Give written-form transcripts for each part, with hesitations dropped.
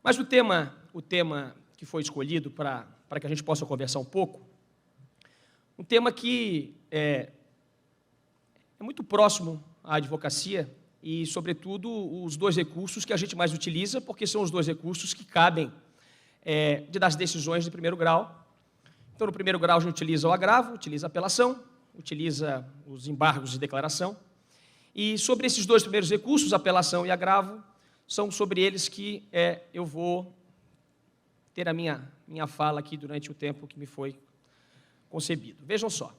Mas o tema que foi escolhido para que a gente possa conversar um pouco, um tema que é muito próximo à advocacia e, sobretudo, os dois recursos que a gente mais utiliza, porque são os dois recursos que cabem das decisões de primeiro grau. Então, no primeiro grau, a gente utiliza o agravo, utiliza a apelação, utiliza os embargos de declaração. E sobre esses dois primeiros recursos, apelação e agravo, são sobre eles que eu vou ter a minha fala aqui durante o tempo que me foi concebido. Vejam só.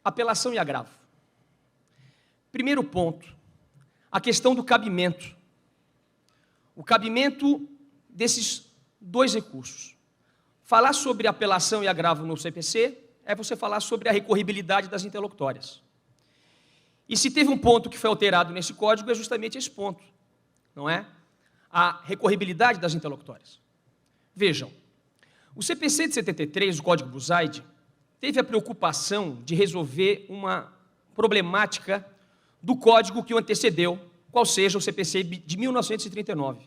Apelação e agravo. Primeiro ponto, a questão do cabimento. O cabimento desses dois recursos. Falar sobre apelação e agravo no CPC é você falar sobre a recorribilidade das interlocutórias. E se teve um ponto que foi alterado nesse código, é justamente esse ponto, não é? A recorribilidade das interlocutórias. Vejam, o CPC de 73, o Código Buzaide, teve a preocupação de resolver uma problemática do código que o antecedeu, qual seja o CPC de 1939,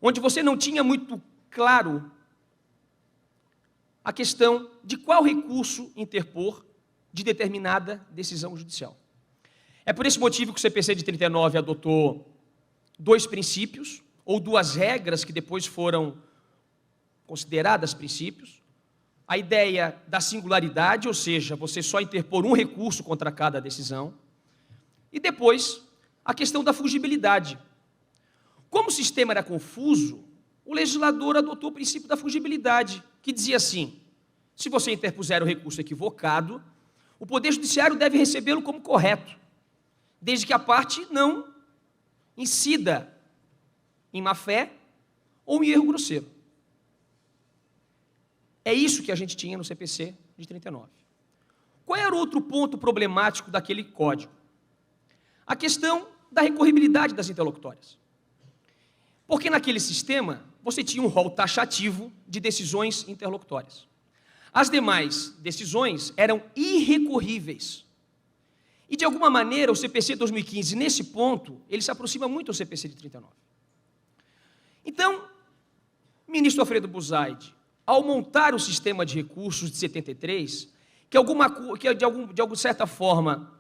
onde você não tinha muito claro a questão de qual recurso interpor de determinada decisão judicial. É por esse motivo que o CPC de 39 adotou dois princípios, ou duas regras que depois foram consideradas princípios. A ideia da singularidade, ou seja, você só interpor um recurso contra cada decisão. E depois, a questão da fungibilidade. Como o sistema era confuso, o legislador adotou o princípio da fungibilidade, que dizia assim: se você interpuser o recurso equivocado, o Poder Judiciário deve recebê-lo como correto, desde que a parte não incida em má-fé ou em erro grosseiro. É isso que a gente tinha no CPC de 39. Qual era o outro ponto problemático daquele código? A questão da recorribilidade das interlocutórias. Porque naquele sistema, você tinha um rol taxativo de decisões interlocutórias. As demais decisões eram irrecorríveis. E, de alguma maneira, o CPC de 2015, nesse ponto, ele se aproxima muito do CPC de 39. Então, o ministro Alfredo Buzaide, ao montar o sistema de recursos de 73, que de certa forma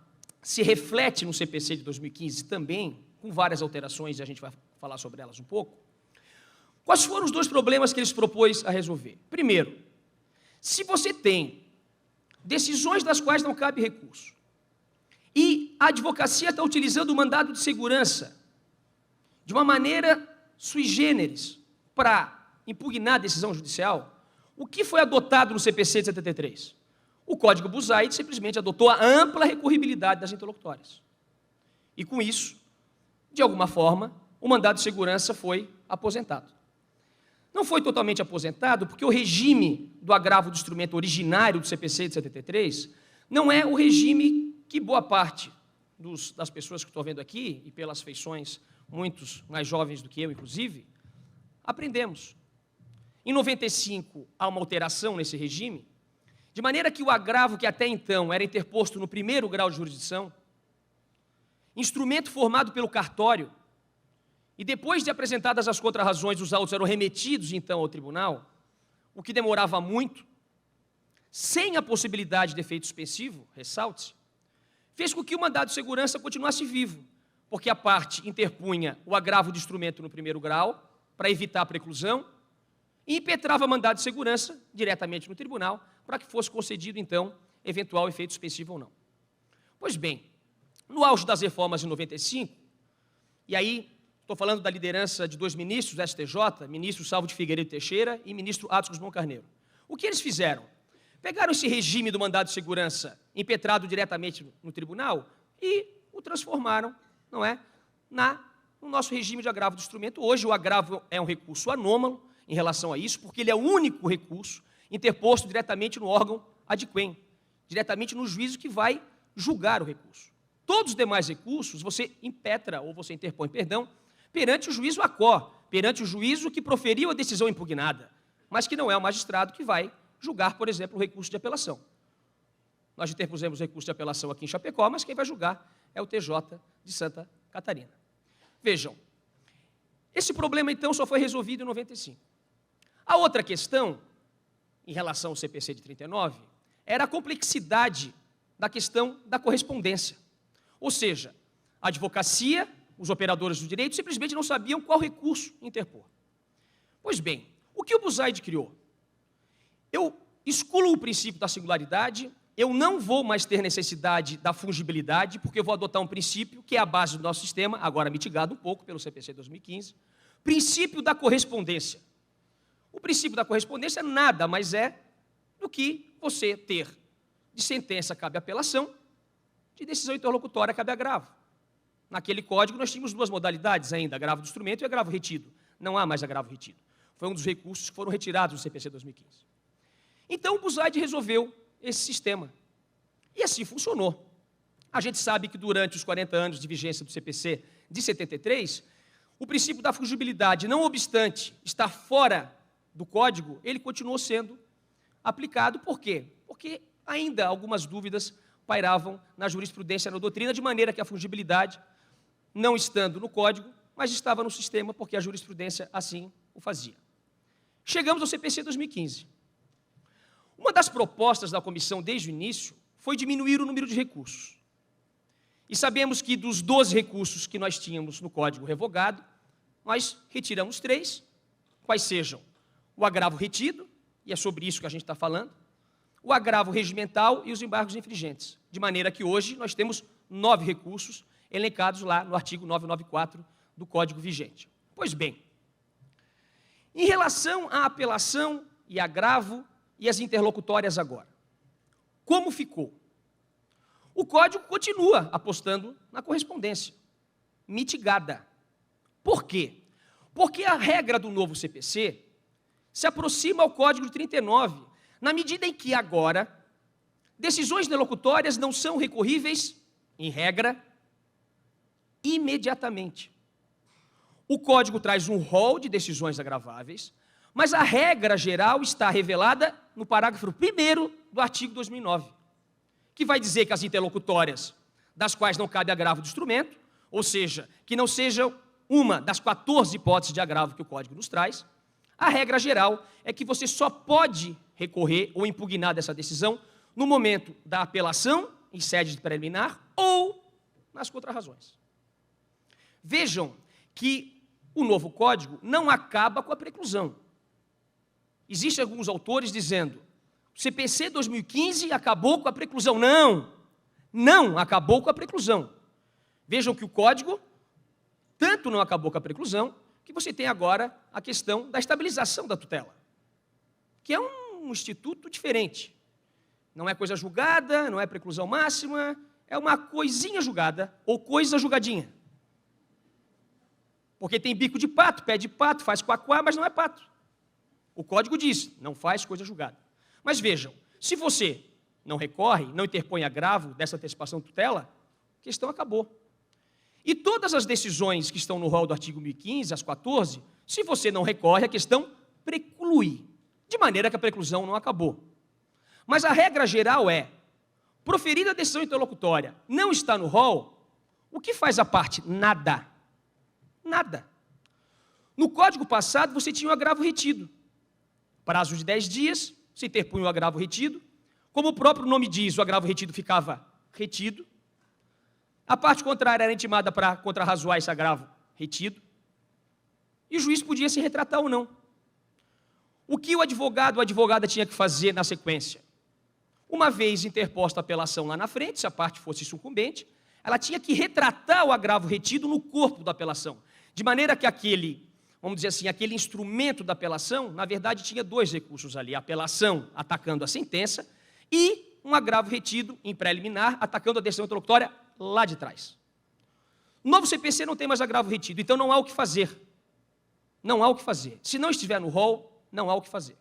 se reflete no CPC de 2015 também, com várias alterações, e a gente vai falar sobre elas um pouco, quais foram os dois problemas que ele se propôs a resolver? Primeiro, se você tem decisões das quais não cabe recurso, e a advocacia está utilizando o mandado de segurança de uma maneira sui generis para impugnar a decisão judicial, o que foi adotado no CPC de 73? O Código Buzaide simplesmente adotou a ampla recorribilidade das interlocutórias. E com isso, de alguma forma, o mandado de segurança foi aposentado. Não foi totalmente aposentado porque o regime do agravo do instrumento originário do CPC de 73 não é o regime que boa parte das pessoas que estou vendo aqui, e pelas feições, muitos mais jovens do que eu, inclusive, aprendemos. Em 95, há uma alteração nesse regime, de maneira que o agravo que até então era interposto no primeiro grau de jurisdição, instrumento formado pelo cartório, e depois de apresentadas as contrarrazões, os autos eram remetidos, então, ao tribunal, o que demorava muito, sem a possibilidade de efeito suspensivo, ressalte-se, fez com que o mandado de segurança continuasse vivo, porque a parte interpunha o agravo de instrumento no primeiro grau, para evitar a preclusão, e impetrava mandado de segurança diretamente no tribunal, para que fosse concedido, então, eventual efeito suspensivo ou não. Pois bem, no auge das reformas de 95, e aí estou falando da liderança de dois ministros do STJ, ministro Salvo de Figueiredo Teixeira e ministro Atos Guzmão Carneiro. O que eles fizeram? Pegaram esse regime do mandado de segurança impetrado diretamente no tribunal e o transformaram, não é, no nosso regime de agravo do instrumento. Hoje o agravo é um recurso anômalo em relação a isso, porque ele é o único recurso interposto diretamente no órgão adquem, diretamente no juízo que vai julgar o recurso. Todos os demais recursos você impetra, ou você interpõe, perdão, perante o juízo ACO, perante o juízo que proferiu a decisão impugnada, mas que não é o magistrado que vai julgar, por exemplo, o recurso de apelação. Nós interpusemos recurso de apelação aqui em Chapecó, mas quem vai julgar é o TJ de Santa Catarina. Vejam, Esse problema, então, só foi resolvido em 95. A outra questão, em relação ao CPC de 39, era a complexidade da questão da correspondência. Ou seja, a advocacia, os operadores do direito, simplesmente não sabiam qual recurso interpor. Pois bem, o que o Buzaide criou? Eu excluo o princípio da singularidade, eu não vou mais ter necessidade da fungibilidade, porque eu vou adotar um princípio que é a base do nosso sistema, agora mitigado um pouco pelo CPC 2015, princípio da correspondência. O princípio da correspondência nada mais é do que você ter de sentença cabe apelação, de decisão interlocutória cabe agravo. Naquele código nós tínhamos duas modalidades ainda, agravo do instrumento e agravo retido. Não há mais agravo retido. Foi um dos recursos que foram retirados do CPC 2015. Então o Buzaide resolveu esse sistema. E assim funcionou. A gente sabe que durante os 40 anos de vigência do CPC de 73, o princípio da fungibilidade, não obstante estar fora do código, ele continuou sendo aplicado. Por quê? Porque ainda algumas dúvidas pairavam na jurisprudência e na doutrina, de maneira que a fungibilidade, não estando no código, mas estava no sistema, porque a jurisprudência assim o fazia. Chegamos ao CPC 2015. Uma das propostas da comissão desde o início foi diminuir o número de recursos. E sabemos que dos 12 recursos que nós tínhamos no código revogado, nós retiramos 3, quais sejam o agravo retido, e é sobre isso que a gente está falando, o agravo regimental e os embargos infringentes, de maneira que hoje nós temos 9 recursos elencados lá no artigo 994 do Código vigente. Pois bem, em relação à apelação e agravo e as interlocutórias agora, como ficou? O Código continua apostando na correspondência, mitigada. Por quê? Porque a regra do novo CPC se aproxima ao Código de 39, na medida em que agora decisões interlocutórias não são recorríveis, em regra, imediatamente. O Código traz um rol de decisões agraváveis, mas a regra geral está revelada no parágrafo 1º do artigo 2009, que vai dizer que as interlocutórias das quais não cabe agravo do instrumento, ou seja, que não seja uma das 14 hipóteses de agravo que o Código nos traz, a regra geral é que você só pode recorrer ou impugnar dessa decisão no momento da apelação, em sede de preliminar, ou nas contrarrazões. Vejam que o novo Código não acaba com a preclusão. Existem alguns autores dizendo o CPC 2015 acabou com a preclusão. Não, não acabou com a preclusão. Vejam que o Código tanto não acabou com a preclusão, que você tem agora a questão da estabilização da tutela, que é um instituto diferente. Não é coisa julgada, não é preclusão máxima, é uma coisinha julgada ou coisa julgadinha. Porque tem bico de pato, pé de pato, faz quaquá, mas não é pato. O Código diz, não faz coisa julgada. Mas vejam, se você não recorre, não interpõe agravo dessa antecipação de tutela, a questão acabou. E todas as decisões que estão no rol do artigo 1015, as 14, se você não recorre, a questão preclui, de maneira que a preclusão não acabou. Mas a regra geral é, proferida a decisão interlocutória, não está no rol, o que faz a parte? Nada. Nada. No Código passado, você tinha o agravo retido. Prazo de 10 dias, se interpunha o agravo retido. Como o próprio nome diz, o agravo retido ficava retido. A parte contrária era intimada para contrarrazoar esse agravo retido. E o juiz podia se retratar ou não. O que o advogado ou a advogada tinha que fazer na sequência? Uma vez interposta a apelação lá na frente, se a parte fosse sucumbente, ela tinha que retratar o agravo retido no corpo da apelação. De maneira que aquele, vamos dizer assim, aquele instrumento da apelação, na verdade, tinha 2 recursos ali. A apelação atacando a sentença e um agravo retido em preliminar, atacando a decisão interlocutória lá de trás. O novo CPC não tem mais agravo retido, então não há o que fazer. Não há o que fazer. Se não estiver no rol, não há o que fazer.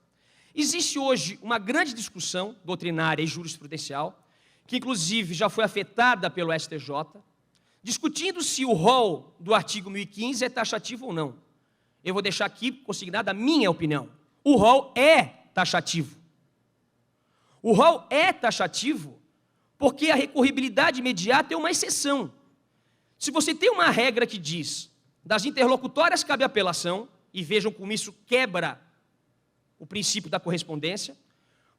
Existe hoje uma grande discussão doutrinária e jurisprudencial, que inclusive já foi afetada pelo STJ, discutindo se o rol do artigo 1015 é taxativo ou não. Eu vou deixar aqui consignada a minha opinião. O rol é taxativo. O rol é taxativo porque a recorribilidade imediata é uma exceção. Se você tem uma regra que diz Das interlocutórias cabe apelação, e vejam como isso quebra o princípio da correspondência,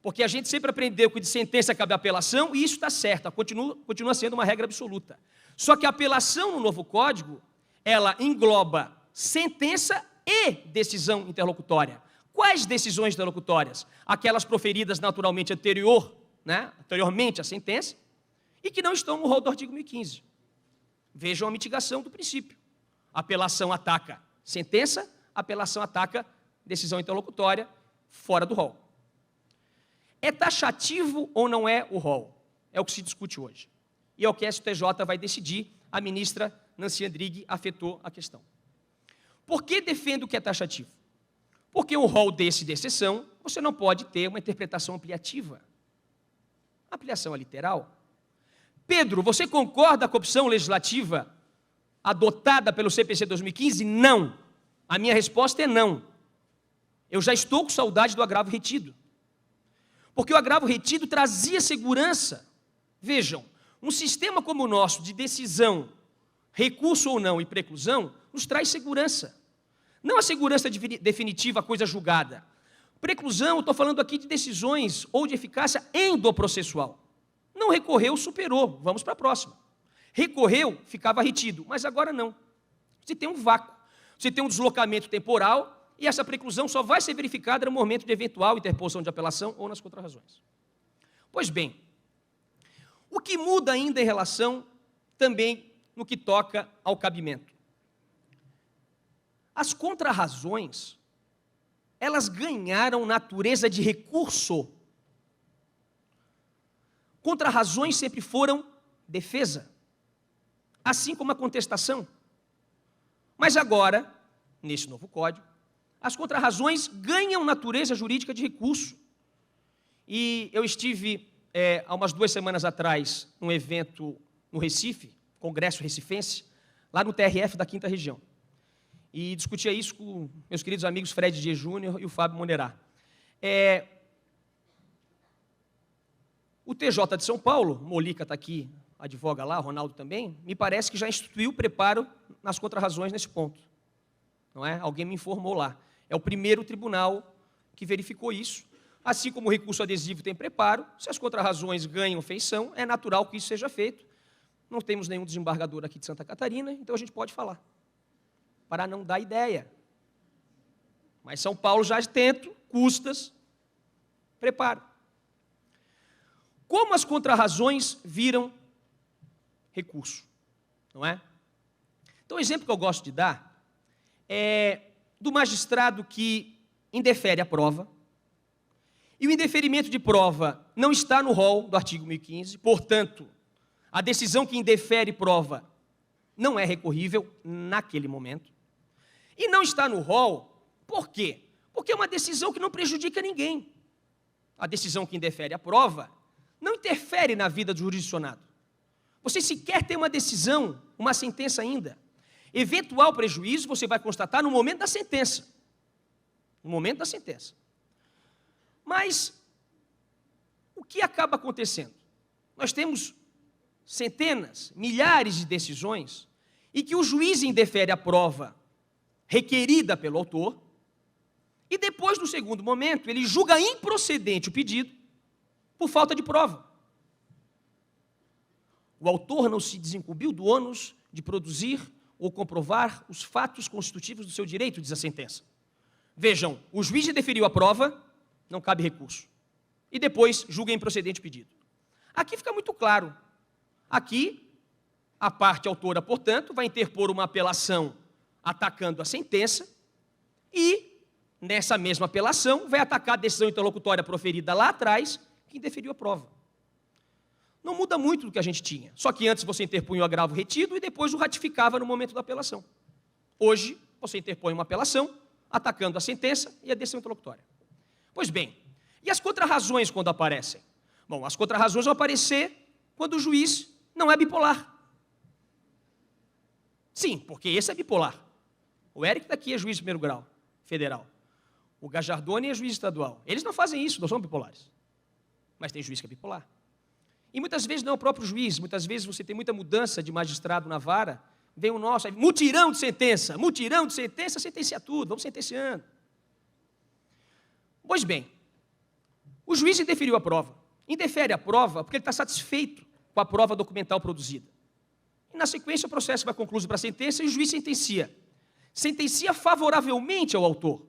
porque a gente sempre aprendeu que de sentença cabe apelação, e isso está certo, continua sendo uma regra absoluta. Só que a apelação no novo Código, ela engloba sentença e decisão interlocutória. Quais decisões interlocutórias? Aquelas proferidas naturalmente anteriormente à sentença, e que não estão no rol do artigo 1015. Vejam a mitigação do princípio. Apelação ataca sentença, apelação ataca decisão interlocutória, fora do rol. É taxativo ou não é o rol? É o que se discute hoje. E é o que a STJ vai decidir. A ministra Nancy Andrighi afetou a questão. Por que defendo que é taxativo? Porque um rol desse de exceção, você não pode ter uma interpretação ampliativa. Ampliação é literal. Pedro, você concorda com a opção legislativa adotada pelo CPC 2015? Não. A minha resposta é não. Eu já estou com saudade do agravo retido. Porque o agravo retido trazia segurança. Vejam, um sistema como o nosso, de decisão, recurso ou não e preclusão, nos traz segurança. Não a segurança definitiva, a coisa julgada. Preclusão, estou falando aqui de decisões ou de eficácia endoprocessual. Não recorreu, superou, vamos para a próxima. Recorreu, ficava retido, mas agora não. Você tem um vácuo, você tem um deslocamento temporal e essa preclusão só vai ser verificada no momento de eventual interposição de apelação ou nas contrarrazões. Pois bem, o que muda ainda em relação também no que toca ao cabimento? As contrarrazões, elas ganharam natureza de recurso. Contrarrazões sempre foram defesa, assim como a contestação. Mas agora, nesse novo código, as contrarrazões ganham natureza jurídica de recurso. E eu estive, há umas 2 semanas atrás, num evento no Recife, Congresso Recifense, lá no TRF da 5ª Região. E discutia isso com meus queridos amigos Fred G. Júnior e o Fábio Monerá. O TJ de São Paulo, Molica está aqui, advoga lá, Ronaldo também, me parece que já instituiu o preparo nas contrarrazões nesse ponto. Não é? Alguém me informou lá. É o primeiro tribunal que verificou isso. Assim como o recurso adesivo tem preparo, se as contrarrazões ganham feição, é natural que isso seja feito. Não temos nenhum desembargador aqui de Santa Catarina, então a gente pode falar, para não dar ideia. Mas São Paulo já tenta, custas, preparo. Como as contrarrazões viram recurso, não é? Então, o exemplo que eu gosto de dar é do magistrado que indefere a prova, e o indeferimento de prova não está no rol do artigo 1015, portanto, a decisão que indefere prova não é recorrível naquele momento, e não está no rol, por quê? Porque é uma decisão que não prejudica ninguém. A decisão que indefere a prova não interfere na vida do jurisdicionado. Você sequer tem uma decisão, uma sentença ainda. Eventual prejuízo você vai constatar no momento da sentença. No momento da sentença. Mas, o que acaba acontecendo? Nós temos centenas, milhares de decisões em que o juiz indefere a prova requerida pelo autor e depois, no segundo momento, ele julga improcedente o pedido por falta de prova. O autor não se desincumbiu do ônus de produzir ou comprovar os fatos constitutivos do seu direito, diz a sentença. Vejam, o juiz deferiu a prova, não cabe recurso. E depois julga improcedente o pedido. Aqui fica muito claro. Aqui, a parte autora, portanto, vai interpor uma apelação atacando a sentença e, nessa mesma apelação, vai atacar a decisão interlocutória proferida lá atrás, que indeferiu a prova. Não muda muito do que a gente tinha. Só que antes você interpunha o agravo retido e depois o ratificava no momento da apelação. Hoje, você interpõe uma apelação, atacando a sentença e a decisão interlocutória. Pois bem, e as contrarrazões quando aparecem? Bom, as contrarrazões vão aparecer quando o juiz não é bipolar. Sim, porque esse é bipolar. O Érico daqui é juiz de primeiro grau, federal. O Gajardoni é juiz estadual. Eles não fazem isso, não são bipolares. Mas tem juiz que é bipolar. E muitas vezes não é o próprio juiz, muitas vezes você tem muita mudança de magistrado na vara, Vem o nosso, mutirão de sentença, sentencia tudo, vamos sentenciando. Pois bem, o juiz indeferiu a prova. Indefere a prova porque ele está satisfeito com a prova documental produzida. E, na sequência, o processo vai concluído para a sentença e o juiz sentencia. Sentencia favoravelmente ao autor.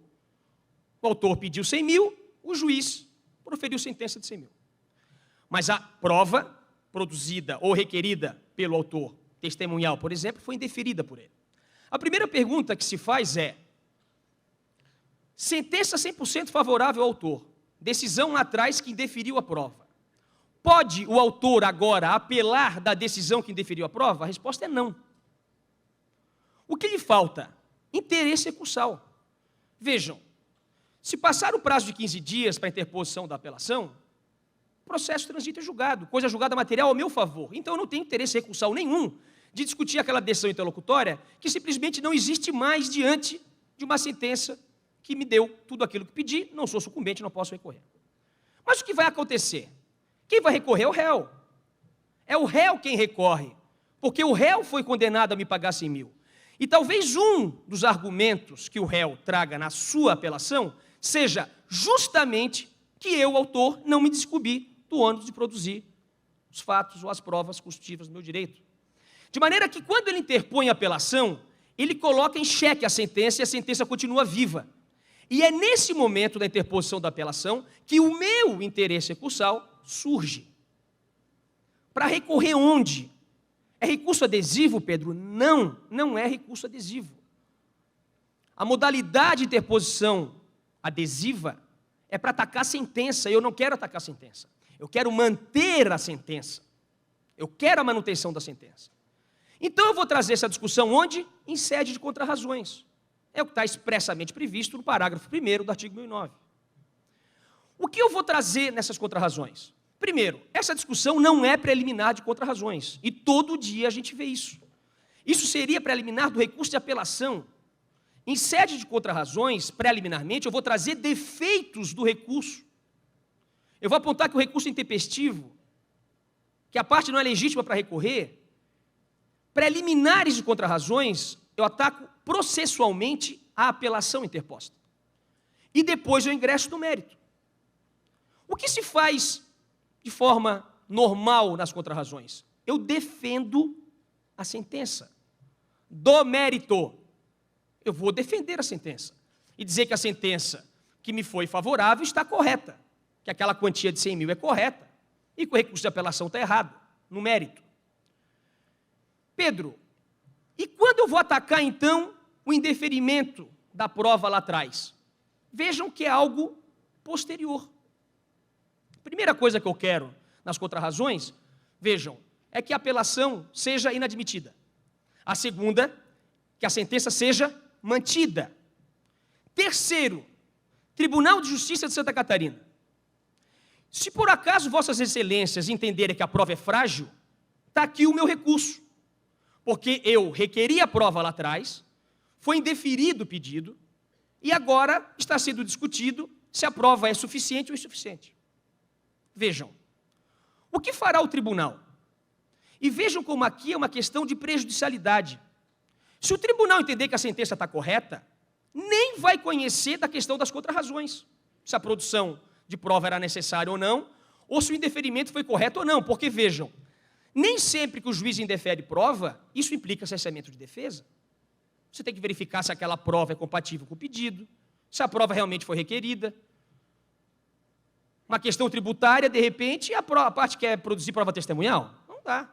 O autor pediu 100 mil, o juiz proferiu sentença de 100 mil. Mas a prova produzida ou requerida pelo autor testemunhal, por exemplo, foi indeferida por ele. A primeira pergunta que se faz é: sentença 100% favorável ao autor, decisão lá atrás que indeferiu a prova. Pode o autor agora apelar da decisão que indeferiu a prova? A resposta é não. O que lhe falta? Interesse recursal. Vejam, se passar o prazo de 15 dias para a interposição da apelação, o processo transita em julgado, coisa julgada material ao meu favor. Então eu não tenho interesse recursal nenhum de discutir aquela decisão interlocutória que simplesmente não existe mais diante de uma sentença que me deu tudo aquilo que pedi, não sou sucumbente, não posso recorrer. Mas o que vai acontecer? Quem vai recorrer é o réu. É o réu quem recorre, porque o réu foi condenado a me pagar 100 mil. E talvez um dos argumentos que o réu traga na sua apelação seja justamente que eu, autor, não me descobri do ônus de produzir os fatos ou as provas constitutivas do meu direito. De maneira que, quando ele interpõe a apelação, ele coloca em xeque a sentença e a sentença continua viva. E é nesse momento da interposição da apelação que o meu interesse recursal surge. Para recorrer onde? É recurso adesivo, Pedro? Não, não é recurso adesivo. A modalidade de interposição adesiva é para atacar a sentença, e eu não quero atacar a sentença. Eu quero manter a sentença. Eu quero a manutenção da sentença. Então eu vou trazer essa discussão onde? Em sede de contrarrazões. É o que está expressamente previsto no parágrafo 1º do artigo 1009. O que eu vou trazer nessas contrarrazões? Primeiro, essa discussão não é preliminar de contrarrazões, e todo dia a gente vê isso. Isso seria preliminar do recurso de apelação. Em sede de contrarrazões, preliminarmente, eu vou trazer defeitos do recurso. Eu vou apontar que o recurso é intempestivo, que a parte não é legítima para recorrer. Preliminares de contrarrazões, eu ataco processualmente a apelação interposta. E depois eu ingresso no mérito. O que se faz de forma normal nas contrarrazões? Eu defendo a sentença. Do mérito. Eu vou defender a sentença. E dizer que a sentença que me foi favorável está correta. Que aquela quantia de 100 mil é correta. E que o recurso de apelação está errado, no mérito. Pedro, e quando eu vou atacar, então, o indeferimento da prova lá atrás? Vejam que é algo posterior. A primeira coisa que eu quero nas contrarrazões, vejam, é que a apelação seja inadmitida. A segunda, que a sentença seja mantida. Terceiro, Tribunal de Justiça de Santa Catarina. Se por acaso vossas excelências entenderem que a prova é frágil, está aqui o meu recurso. Porque eu requeri a prova lá atrás, foi indeferido o pedido, e agora está sendo discutido se a prova é suficiente ou insuficiente. Vejam, o que fará o tribunal? E vejam como aqui é uma questão de prejudicialidade. Se o tribunal entender que a sentença está correta, nem vai conhecer da questão das contrarrazões, se a produção de prova era necessária ou não, ou se o indeferimento foi correto ou não, porque vejam, nem sempre que o juiz indefere prova, isso implica cessamento de defesa. Você tem que verificar se aquela prova é compatível com o pedido, se a prova realmente foi requerida. Uma questão tributária, de repente, a parte quer produzir prova testemunhal? Não dá.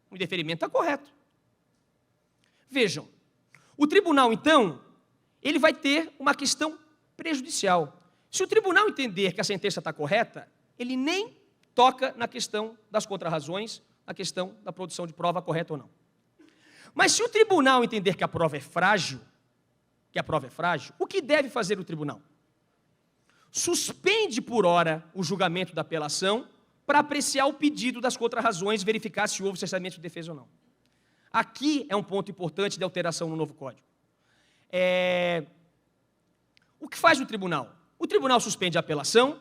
O indeferimento está correto. Vejam, o tribunal, então, ele vai ter uma questão prejudicial. Se o tribunal entender que a sentença está correta, ele nem toca na questão das contrarrazões, a questão da produção de prova correta ou não. Mas se o tribunal entender que a prova é frágil, o que deve fazer o tribunal? Suspende por hora o julgamento da apelação para apreciar o pedido das contrarrazões e verificar se houve cessamento de defesa ou não. Aqui é um ponto importante de alteração no novo Código. O que faz o tribunal? O tribunal suspende a apelação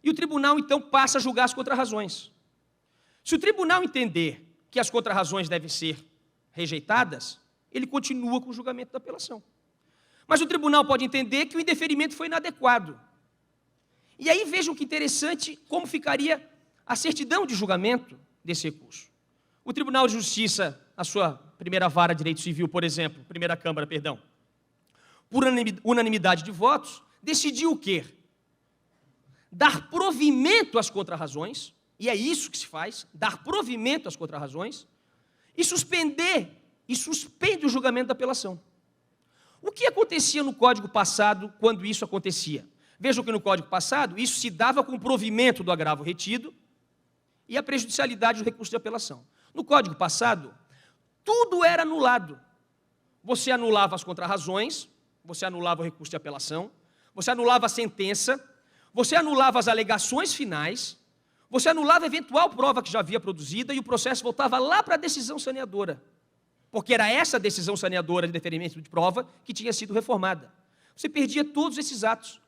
e o tribunal, então, passa a julgar as contrarrazões. Se o tribunal entender que as contrarrazões devem ser rejeitadas, ele continua com o julgamento da apelação. Mas o tribunal pode entender que o indeferimento foi inadequado. E aí vejam que interessante como ficaria a certidão de julgamento desse recurso. O Tribunal de Justiça, a sua primeira vara de direito civil, por exemplo, primeira Câmara, perdão, por unanimidade de votos, decidiu o quê? Dar provimento às contrarrazões, e é isso que se faz, dar provimento às contrarrazões, e suspende o julgamento da apelação. O que acontecia no Código passado quando isso acontecia? Vejam que no Código passado, isso se dava com o provimento do agravo retido e a prejudicialidade do recurso de apelação. No Código passado, tudo era anulado. Você anulava as contrarrazões, você anulava o recurso de apelação, você anulava a sentença, você anulava as alegações finais, você anulava a eventual prova que já havia produzida e o processo voltava lá para a decisão saneadora. Porque era essa decisão saneadora de deferimento de prova que tinha sido reformada. Você perdia todos esses atos.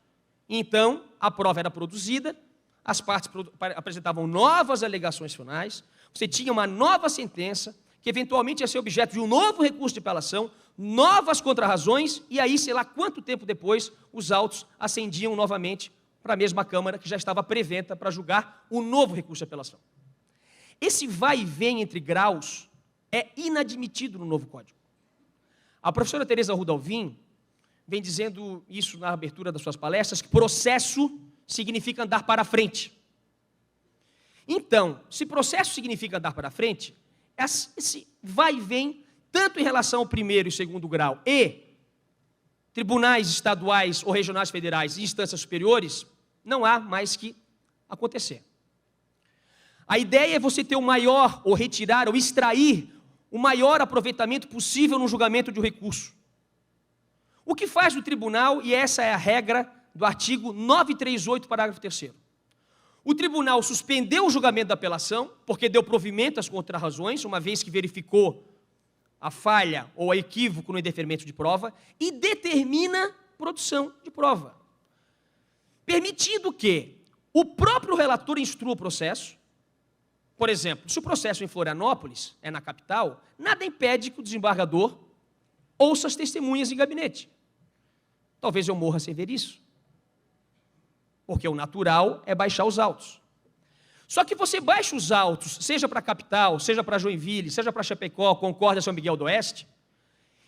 Então, a prova era produzida, as partes apresentavam novas alegações finais, você tinha uma nova sentença, que eventualmente ia ser objeto de um novo recurso de apelação, novas contrarrazões, e aí, sei lá quanto tempo depois, os autos ascendiam novamente para a mesma Câmara, que já estava preventa para julgar o novo recurso de apelação. Esse vai e vem entre graus é inadmitido no novo Código. A professora Tereza Rudalvin vem dizendo isso na abertura das suas palestras, que processo significa andar para frente. Então, se processo significa andar para frente, esse vai e vem, tanto em relação ao primeiro e segundo grau e tribunais estaduais ou regionais federais e instâncias superiores, não há mais que acontecer. A ideia é você ter o maior, ou retirar, ou extrair o maior aproveitamento possível no julgamento de um recurso. O que faz o tribunal, e essa é a regra do artigo 938, parágrafo 3º. O tribunal suspendeu o julgamento da apelação, porque deu provimento às contrarrazões, uma vez que verificou a falha ou o equívoco no indeferimento de prova, e determina produção de prova. Permitido que o próprio relator instrua o processo. Por exemplo, se o processo em Florianópolis é na capital, nada impede que o desembargador ouça as testemunhas em gabinete. Talvez eu morra sem ver isso, porque o natural é baixar os autos. Só que você baixa os autos, seja para a capital, seja para Joinville, seja para Chapecó, Concórdia, São Miguel do Oeste,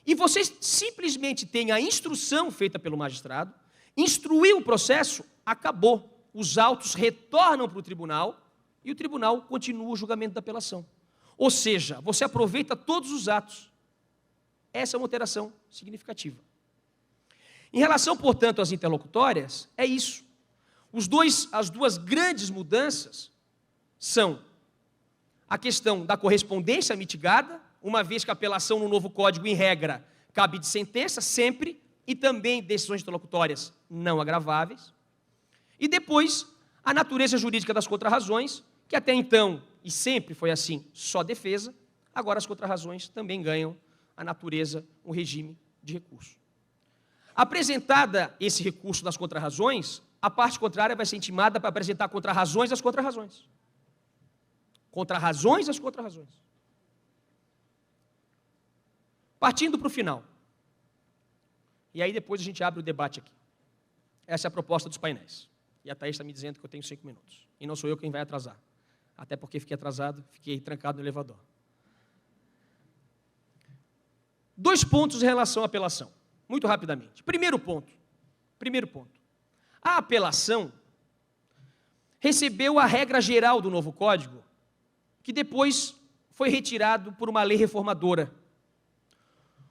e você simplesmente tem a instrução feita pelo magistrado, instruiu o processo, acabou. Os autos retornam para o tribunal e o tribunal continua o julgamento da apelação. Ou seja, você aproveita todos os atos. Essa é uma alteração significativa. Em relação, portanto, às interlocutórias, é isso. As duas grandes mudanças são a questão da correspondência mitigada, uma vez que a apelação no novo Código, em regra, cabe de sentença sempre, e também decisões interlocutórias não agraváveis. E depois, a natureza jurídica das contrarrazões, que até então, e sempre foi assim, só defesa, agora as contrarrazões também ganham a natureza, o regime de recurso. Apresentada esse recurso das contrarrazões, a parte contrária vai ser intimada para apresentar contrarrazões às contrarrazões. Contrarrazões às contrarrazões. Partindo para o final. E aí depois a gente abre o debate aqui. Essa é a proposta dos painéis. E a Thaís está me dizendo que eu tenho 5 minutos. E não sou eu quem vai atrasar. Até porque fiquei atrasado, fiquei trancado no elevador. 2 pontos em relação à apelação. Muito rapidamente. Primeiro ponto. A apelação recebeu a regra geral do novo Código, que depois foi retirado por uma lei reformadora.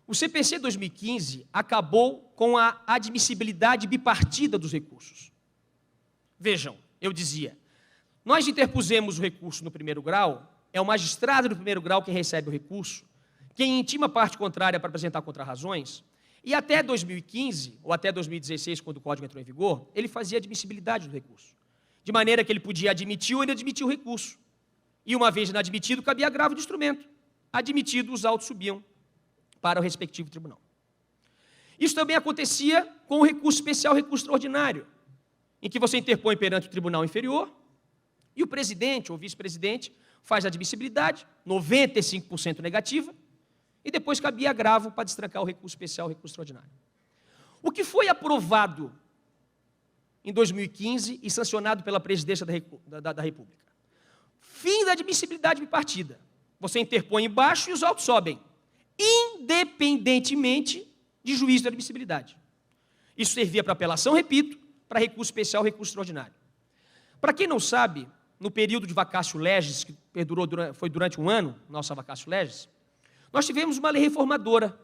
O CPC 2015 acabou com a admissibilidade bipartida dos recursos. Vejam, eu dizia, nós interpusemos o recurso no primeiro grau, é o magistrado do primeiro grau quem recebe o recurso, quem intima a parte contrária para apresentar contrarrazões, e até 2015, ou até 2016, quando o Código entrou em vigor, ele fazia admissibilidade do recurso. De maneira que ele podia admitir ou inadmitir o recurso. E uma vez inadmitido, cabia agravo de instrumento. Admitido, os autos subiam para o respectivo tribunal. Isso também acontecia com o recurso especial, recurso extraordinário, em que você interpõe perante o tribunal inferior e o presidente ou vice-presidente faz a admissibilidade, 95% negativa, e depois cabia agravo para destrancar o recurso especial, o recurso extraordinário. O que foi aprovado em 2015 e sancionado pela presidência da República? Fim da admissibilidade bipartida. Você interpõe embaixo e os autos sobem, independentemente de juízo de admissibilidade. Isso servia para apelação, repito, para recurso especial, recurso extraordinário. Para quem não sabe, no período de vacatio legis, que foi durante um ano, nossa vacatio legis, nós tivemos uma lei reformadora,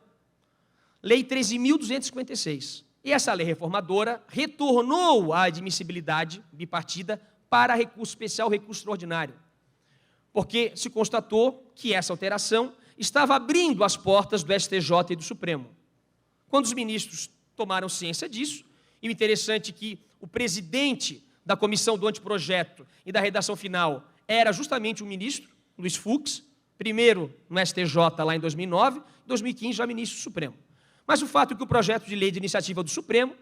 Lei 13.256. E essa lei reformadora retornou a admissibilidade bipartida para recurso especial, recurso extraordinário, porque se constatou que essa alteração estava abrindo as portas do STJ e do Supremo. Quando os ministros tomaram ciência disso, e o interessante é que o presidente da comissão do anteprojeto e da redação final era justamente o ministro, Luiz Fux, primeiro no STJ lá em 2009, em 2015 já ministro do Supremo. Mas o fato é que o projeto de lei de iniciativa do Supremo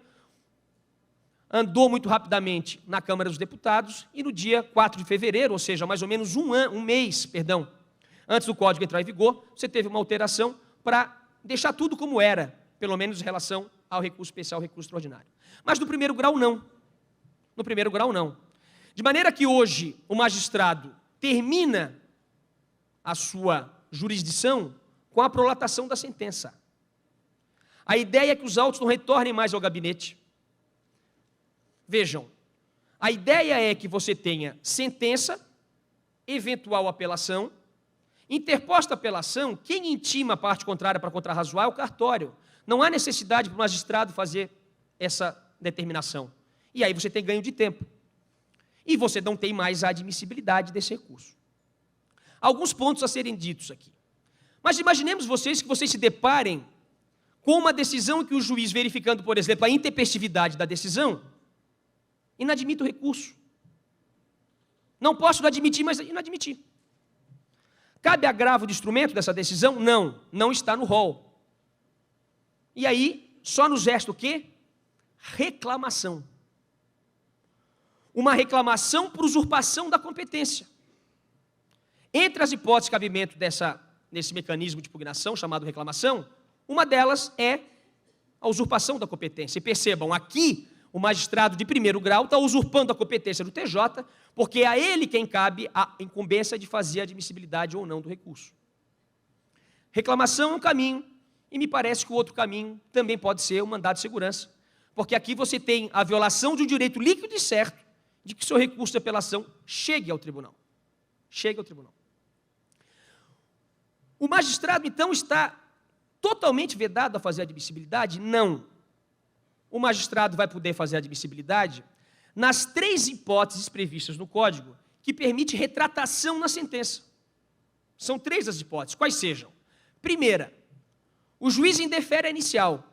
andou muito rapidamente na Câmara dos Deputados e no dia 4 de fevereiro, ou seja, mais ou menos um mês, antes do Código entrar em vigor, você teve uma alteração para deixar tudo como era, pelo menos em relação ao recurso especial, recurso extraordinário. Mas no primeiro grau, não. No primeiro grau, não. De maneira que hoje o magistrado termina a sua jurisdição com a prolatação da sentença. A ideia é que os autos não retornem mais ao gabinete. Vejam, a ideia é que você tenha sentença, eventual apelação, interposta apelação, quem intima a parte contrária para contrarrazoar é o cartório. Não há necessidade para o magistrado fazer essa determinação. E aí você tem ganho de tempo. E você não tem mais a admissibilidade desse recurso. Alguns pontos a serem ditos aqui. Mas imaginemos que vocês se deparem com uma decisão que o juiz, verificando, por exemplo, a intempestividade da decisão, inadmite o recurso. Não posso admitir, mas inadmitir. Cabe agravo de instrumento dessa decisão? Não, não está no rol. E aí, só nos resta o quê? Reclamação. Uma reclamação por usurpação da competência. Entre as hipóteses de cabimento desse mecanismo de impugnação, chamado reclamação, uma delas é a usurpação da competência. E percebam, aqui o magistrado de primeiro grau está usurpando a competência do TJ, porque é a ele quem cabe a incumbência de fazer a admissibilidade ou não do recurso. Reclamação é um caminho, e me parece que o outro caminho também pode ser o mandado de segurança, porque aqui você tem a violação de um direito líquido e certo de que o seu recurso de apelação chegue ao tribunal. Chegue ao tribunal. O magistrado, então, está totalmente vedado a fazer a admissibilidade? Não. O magistrado vai poder fazer a admissibilidade nas 3 hipóteses previstas no Código que permite retratação na sentença. São 3 as hipóteses, quais sejam? Primeira, o juiz indefere a inicial,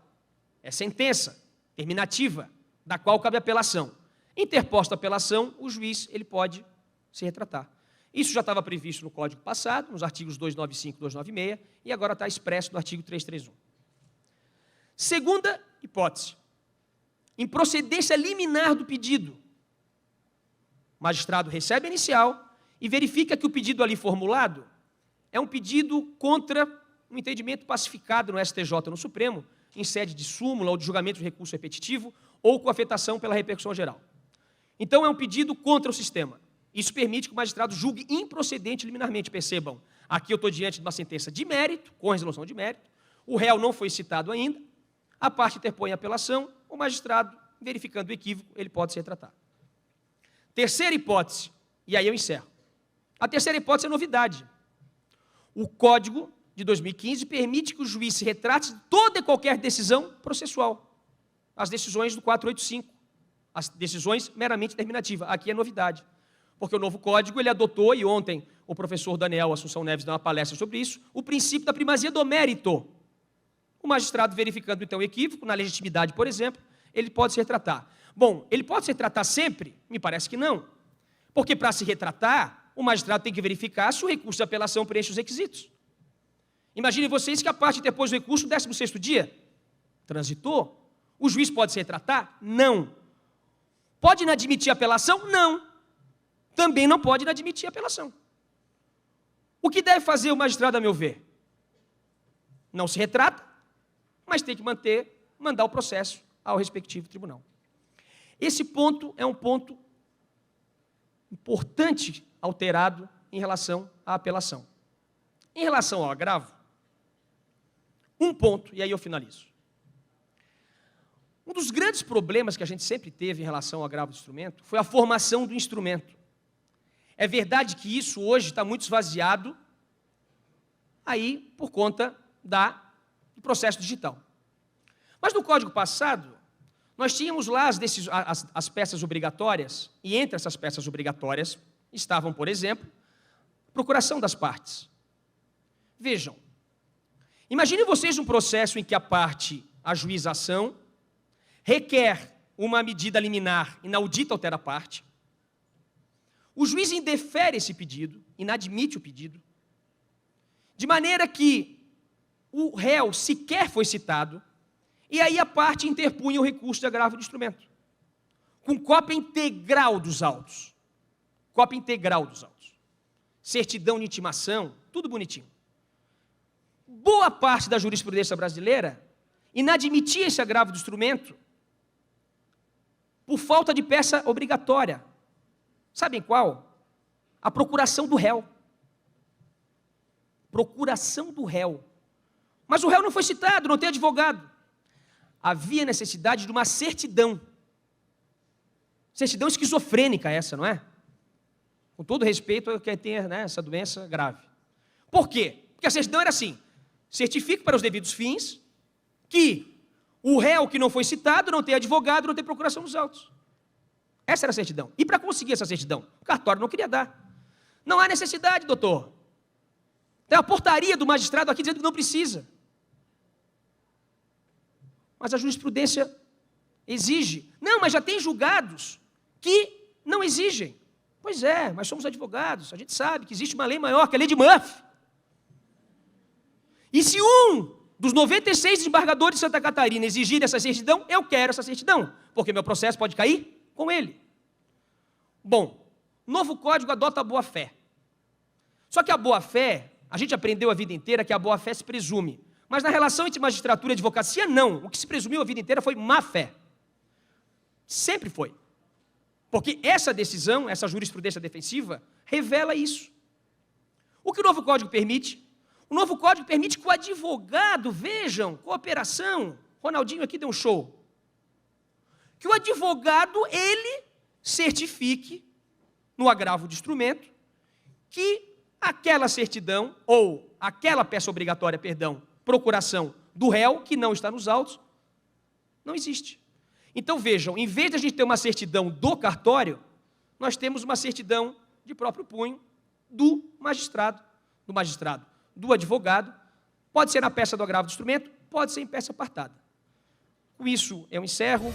é sentença terminativa, da qual cabe apelação. Interposta a apelação, o juiz ele pode se retratar. Isso já estava previsto no Código passado, nos artigos 295 e 296, e agora está expresso no artigo 331. Segunda hipótese, improcedência liminar do pedido. O magistrado recebe a inicial e verifica que o pedido ali formulado é um pedido contra um entendimento pacificado no STJ ou no Supremo, em sede de súmula ou de julgamento de recurso repetitivo, ou com afetação pela repercussão geral. Então, é um pedido contra o sistema. Isso permite que o magistrado julgue improcedente liminarmente. Percebam, aqui eu estou diante de uma sentença de mérito, com resolução de mérito, o réu não foi citado ainda, a parte interpõe a apelação, o magistrado, verificando o equívoco, ele pode se retratar. Terceira hipótese, e aí eu encerro. A terceira hipótese é novidade. O Código de 2015 permite que o juiz se retrate de toda e qualquer decisão processual. As decisões do 485, as decisões meramente terminativas. Aqui é novidade. Porque o novo Código, ele adotou, e ontem o professor Daniel Assunção Neves deu uma palestra sobre isso, o princípio da primazia do mérito. O magistrado verificando, então, o equívoco, na legitimidade, por exemplo, ele pode se retratar. Bom, ele pode se retratar sempre? Me parece que não. Porque, para se retratar, o magistrado tem que verificar se o recurso de apelação preenche os requisitos. Imaginem vocês que a parte interpôs o recurso no 16º dia. Transitou? O juiz pode se retratar? Não. Pode inadmitir a apelação? Não. Também não pode inadmitir a apelação. O que deve fazer o magistrado, a meu ver? não se retrata, mas tem que mandar o processo ao respectivo tribunal. Esse ponto é um ponto importante alterado em relação à apelação. Em relação ao agravo, um ponto, e aí eu finalizo. Um dos grandes problemas que a gente sempre teve em relação ao agravo do instrumento foi a formação do instrumento. É verdade que isso hoje está muito esvaziado aí por conta do processo digital. Mas no código passado, nós tínhamos lá as peças obrigatórias, e entre essas peças obrigatórias estavam, por exemplo, a procuração das partes. Vejam, imaginem vocês um processo em que a parte ajuiza a ação, requer uma medida liminar inaudita altera a parte, o juiz indefere esse pedido, inadmite o pedido, de maneira que o réu sequer foi citado, e aí a parte interpunha o recurso de agravo do instrumento, com cópia integral dos autos. Cópia integral dos autos. Certidão de intimação, tudo bonitinho. Boa parte da jurisprudência brasileira inadmitia esse agravo do instrumento por falta de peça obrigatória. Sabem qual? A procuração do réu. Procuração do réu. Mas o réu não foi citado, não tem advogado. Havia necessidade de uma certidão. Certidão esquizofrênica essa, não é? Com todo respeito a quem tem essa doença grave. Por quê? Porque a certidão era assim: certifique para os devidos fins que o réu que não foi citado não tem advogado, não tem procuração nos autos. Essa era a certidão. E para conseguir essa certidão, o cartório não queria dar. Não há necessidade, doutor. Tem uma portaria do magistrado aqui dizendo que não precisa. Mas a jurisprudência exige. Não, mas já tem julgados que não exigem. Pois é, mas somos advogados, a gente sabe que existe uma lei maior, que é a lei de Murphy. E se um dos 96 desembargadores de Santa Catarina exigir essa certidão, eu quero essa certidão, porque meu processo pode cair com ele. Bom, o novo código adota a boa-fé. Só que a boa-fé, a gente aprendeu a vida inteira que a boa-fé se presume. Mas na relação entre magistratura e advocacia, não. O que se presumiu a vida inteira foi má-fé. Sempre foi. Porque essa decisão, essa jurisprudência defensiva, revela isso. O que o novo código permite? O novo código permite que o advogado, vejam, cooperação, Ronaldinho aqui deu um show, que o advogado, ele certifique, no agravo de instrumento, que aquela certidão, ou aquela peça obrigatória, procuração do réu, que não está nos autos, não existe. Então vejam, em vez de a gente ter uma certidão do cartório, nós temos uma certidão de próprio punho do magistrado, do advogado, pode ser na peça do agravo do instrumento, pode ser em peça apartada. Com isso, eu encerro.